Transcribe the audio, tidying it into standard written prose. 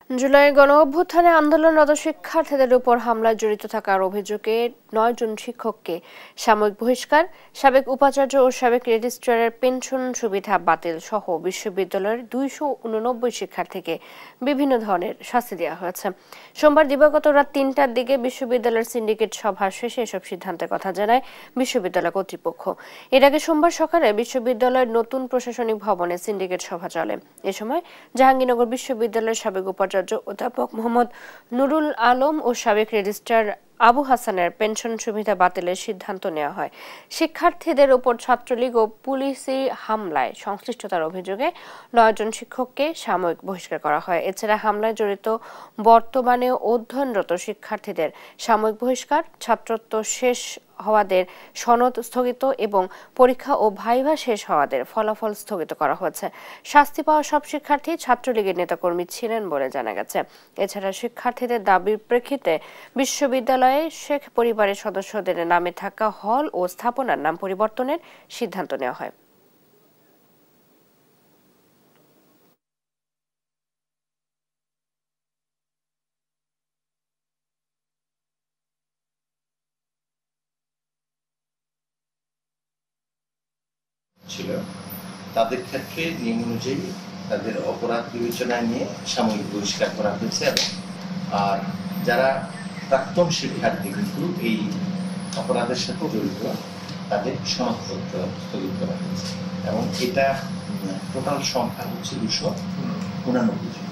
জুলাই গণঅভ্যুত্থানে আন্দোলনরত শিক্ষার্থীদের উপর হামলায় জড়িত থাকার অভিযোগে ৯ জন শিক্ষককে সাময়িক বহিষ্কার, সাবেক উপাচার্য ও সাবেক রেজিস্ট্রারের পেনশন সুবিধা বাতিল সহ বিশ্ববিদ্যালয়ের ২৮৯ শিক্ষার্থীকে বিভিন্ন ধরনের শাস্তি দেওয়া হয়েছে। সোমবার দিবাগত রাত ৩টার দিকে বিশ্ববিদ্যালয়ের সিন্ডিকেট সভা শেষে এসব সিদ্ধান্তের কথা জানায় বিশ্ববিদ্যালয় কর্তৃপক্ষ। এর আগে সোমবার সকালে বিশ্ববিদ্যালয়ের নতুন প্রশাসনিক ভবনে সিন্ডিকেট সভা চলে। এ সময় জাহাঙ্গীরনগর বিশ্ববিদ্যালয়ের সাবেক উপাচার্য অধ্যাপক মোহাম্মদ নুরুল আলম ও সাবেক রেজিস্ট্রার আবু হাসানের পেনশন সুবিধা বাতিলের সিদ্ধান্ত নেওয়া হয়। শিক্ষার্থীদের উপর ছাত্রলীগ ও পুলিশি হামলায় সংশ্লিষ্টতার অভিযোগে ৯ জন শিক্ষককে সাময়িক বহিষ্কার করা হয়। এছাড়া হামলায় জড়িত বর্তমানে অধ্যয়নরত শিক্ষার্থীদের সাময়িক বহিষ্কার, ছাত্রত্ব শেষ হওয়াদের সনদ স্থগিত এবং পরীক্ষা ও ভাইভা শেষ হওয়াদের ফলাফল স্থগিত করা হয়েছে। শাস্তি পাওয়া সব শিক্ষার্থী ছাত্রলীগের নেতাকর্মী ছিলেন বলে জানা গেছে। এছাড়া শিক্ষার্থীদের দাবির প্রেক্ষিতে বিশ্ববিদ্যালয়ে শেখ পরিবারের সদস্যদের নামে থাকা হল ও স্থাপনার নাম পরিবর্তনের সিদ্ধান্ত নেওয়া হয়। ছিল তাদের ক্ষেত্রে নিয়ম অনুযায়ী তাদের অপরাধ বিবেচনায় নিয়ে সাময়িক বহিষ্কার করা হয়েছে। আর যারা প্রাক্তন শিক্ষার্থী কিন্তু এই অপরাধের সাথে জড়িত তাদের সনদপত্র স্থগিত করা হয়েছে এবং এটা টোটাল সংখ্যা হচ্ছে 299।